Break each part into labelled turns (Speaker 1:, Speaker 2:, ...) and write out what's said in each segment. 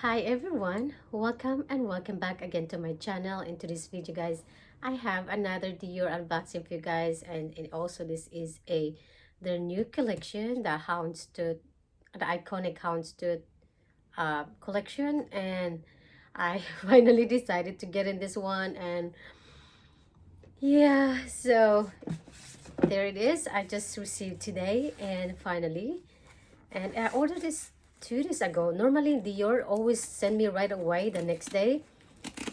Speaker 1: Hi everyone, welcome and welcome back again to my channel. In today's video guys, I have another Dior unboxing for you guys, and also this is their new collection, the Houndstooth, the iconic Houndstooth collection. And I finally decided to get in this one, and yeah, so there it is. I just received today and finally, and I ordered this 2 days ago. Normally Dior always send me right away the next day,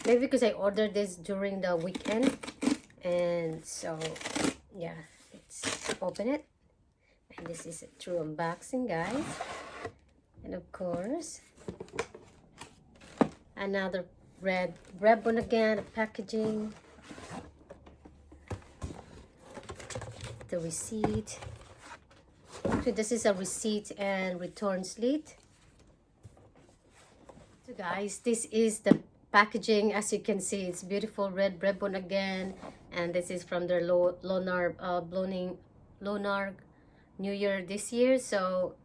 Speaker 1: maybe because I ordered this during the weekend. And so yeah, let's open it. And this is a true unboxing guys. And of course another red ribbon again, the packaging, the receipt. So this is a receipt and return slip. So guys, this is the packaging. As you can see, it's beautiful red ribbon again, and this is from their Lunar New Year this year. So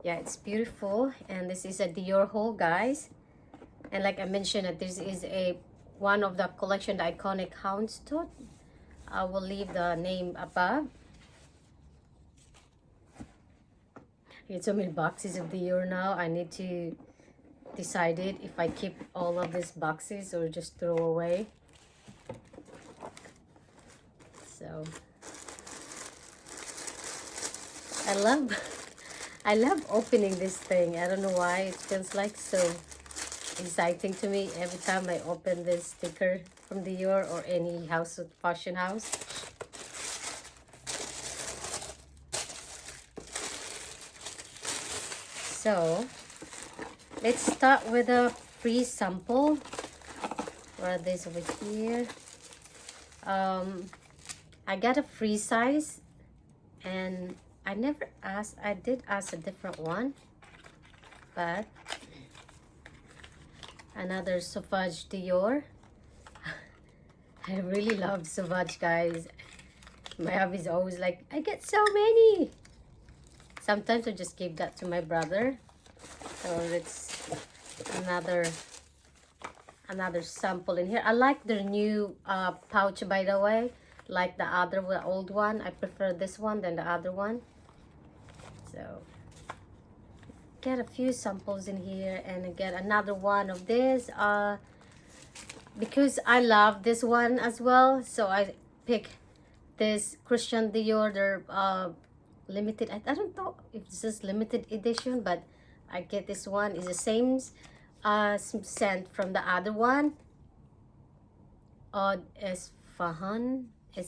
Speaker 1: yeah, it's beautiful, and this is a Dior haul guys. And like I mentioned, that this is one of the collection, the iconic Houndstooth. I will leave the name above. It's so many boxes of Dior now. I need to decide it if I keep all of these boxes or just throw away. So I love opening this thing. I don't know why, it feels like so exciting to me every time I open this sticker from Dior or any house, fashion house. So let's start with a free sample. Or this over here. I got a free size, and I did ask a different one, but another Sauvage Dior. I really love Sauvage guys. My hubby's always like, I get so many. Sometimes I just give that to my brother. So it's another sample in here. I like their new pouch, by the way. Like the old one, I prefer this one than the other one. So get a few samples in here, and I get another one of this because I love this one as well. So I pick this Christian Dior, their limited, I don't know if this is limited edition, but I get this one. Is the same scent from the other one. It's fun. Okay,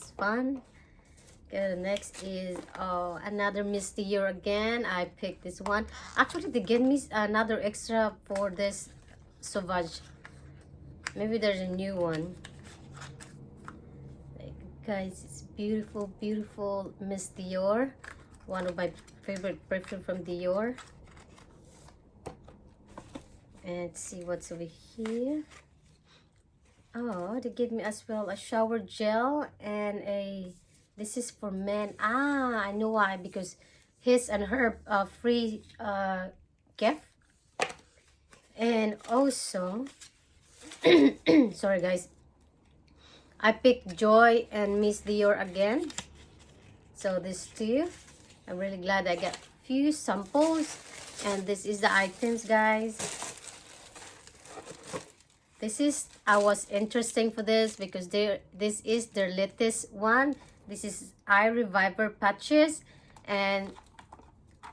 Speaker 1: the next is another Miss Dior again. I picked this one. Actually, they gave me another extra for this Sauvage. Maybe there's a new one. Like, guys, it's beautiful Miss Dior. One of my favorite perfume from Dior. And let's see what's over here. Oh, they gave me as well a shower gel and this is for men. I know why, because his and her free gift. And also sorry guys, I picked Joy and Miss Dior again. So these two, I'm really glad I got few samples. And this is the items guys. I was interesting for this because this is their latest one. This is Eye Reviver patches, and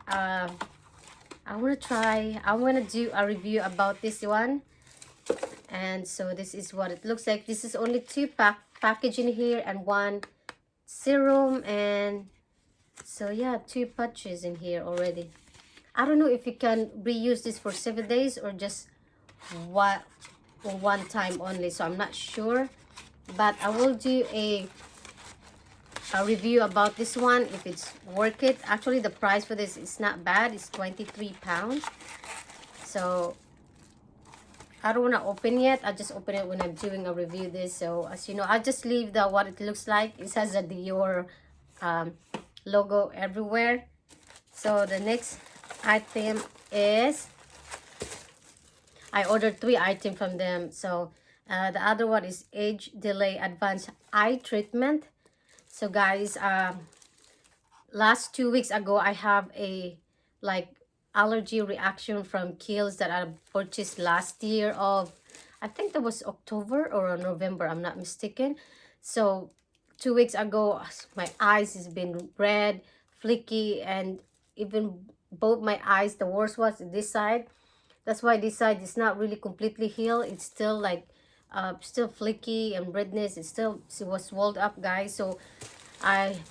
Speaker 1: I want to do a review about this one. And so this is what it looks like. This is only two package in here and one serum, and so yeah, two patches in here already. I don't know if you can reuse this for 7 days or just one time only, so I'm not sure, but I will do a review about this one if it's worth it. Actually, the price for this is not bad. It's 23 pounds. So I don't want to open yet. I'll just open it when I'm doing a review this. So as you know, I'll just leave the what it looks like. It has a Dior logo everywhere. So the next item is I ordered 3 items from them. So the other one is age delay advanced eye treatment. So guys, last 2 weeks ago, I have a like allergy reaction from Kiehl's that I purchased last year of, I think that was October or November, I'm not mistaken. So 2 weeks ago, my eyes has been red, flaky, and even both my eyes, the worst was this side. That's why this side is not really completely healed. It's still like still flaky and redness. It was swelled up, guys. So I've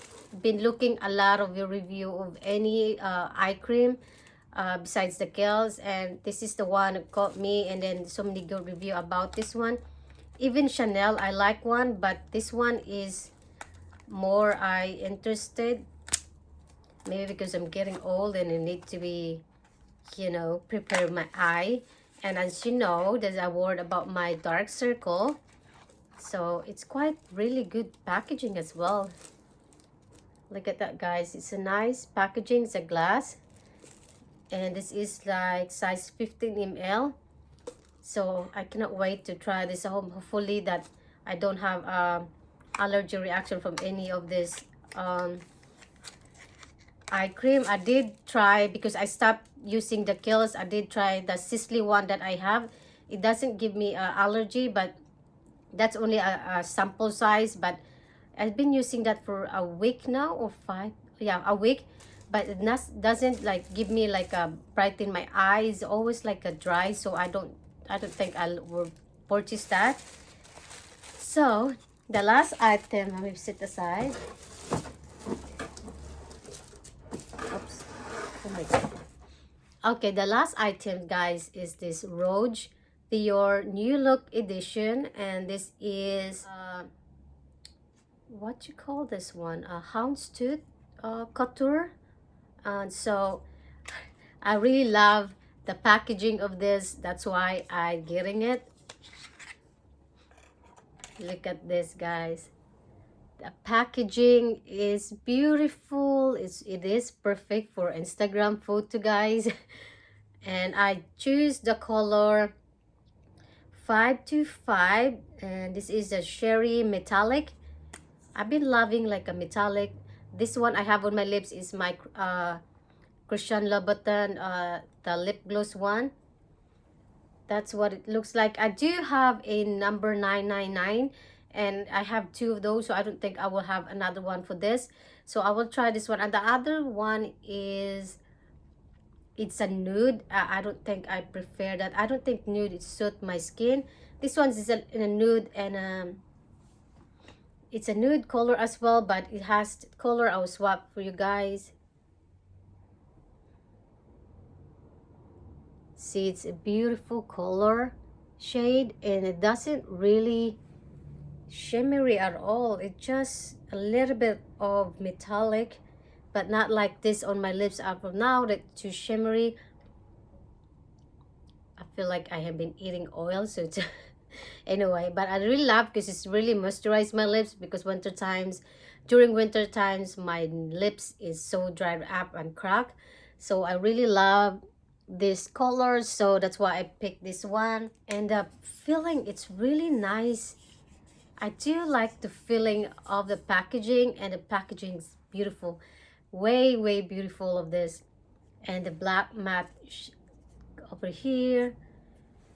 Speaker 1: been looking a lot of your review of any eye cream besides the Kiehl's, and this is the one that caught me, and then so many good review about this one. Even Chanel, I like one, but this one is more I interested. Maybe because I'm getting old and I need to be, you know, prepare my eye. And as you know, there's a word about my dark circle. So it's quite really good packaging as well. Look at that, guys. It's a nice packaging. It's a glass. And this is like size 15 ml. So I cannot wait to try this at home. Hopefully that I don't have allergy reaction from any of this eye cream. I did try, because I stopped using the Kiehl's, I did try the Sisley one that I have. It doesn't give me allergy, but that's only a sample size. But I've been using that for a week now, or a week, but it doesn't like give me like a brighten my eyes, always like a dry. So I don't think I will purchase that. So the last item, let me sit aside. Oops. Oh my god. Okay, the last item, guys, is this Roge Dior New Look Edition, and this is what you call this one? A Houndstooth Couture. And so I really love the packaging of this. That's why I'm getting it. Look at this, guys. The packaging is beautiful. It is perfect for Instagram photo, guys. And I choose the color 525, and this is a Sherry Metallic. I've been loving like a metallic. This one I have on my lips is my Christian Louboutin the lip gloss one. That's what it looks like. I do have a number 999, and I have 2 of those, so I don't think I will have another one for this. So I will try this one. And the other one is, it's a nude. I don't think I prefer that. I don't think nude is suit my skin. This one is in a nude, and it's a nude color as well, but it has color. I'll swap for you guys. See, it's a beautiful color shade, and it doesn't really shimmery at all. It's just a little bit of metallic, but not like this on my lips. Up now that too shimmery. I feel like I have been eating oil, so it's anyway. But I really love, because it's really moisturized my lips, because during winter times my lips is so dried up and cracked. So I really love this color, so that's why I picked this one. And the feeling, it's really nice. I do like the feeling of the packaging, and the packaging is beautiful, way beautiful of this. And the black matte over here.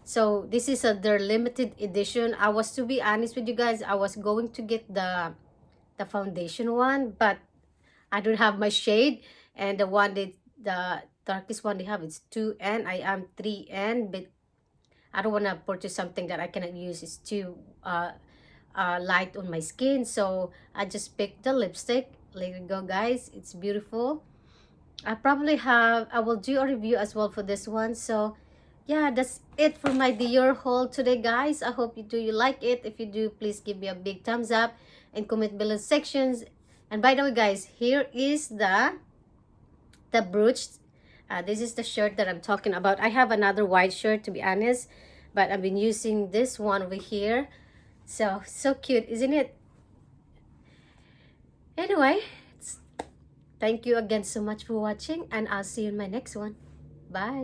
Speaker 1: So this is their limited edition. I was, to be honest with you guys, I was going to get the foundation one, but I don't have my shade, and the darkest one they have is 2N. I am 3N, but I don't want to purchase something that I cannot use. It's too light on my skin. So I just picked the lipstick. Let it go, guys. It's beautiful. I will do a review as well for this one. So yeah, that's it for my Dior haul today, guys. I hope you like it. If you do, please give me a big thumbs up and comment below sections. And by the way, guys, here is the brooch. This is the shirt that I'm talking about. I have another white shirt, to be honest, but I've been using this one over here. So cute, isn't it? Anyway, thank you again so much for watching, and I'll see you in my next one. Bye.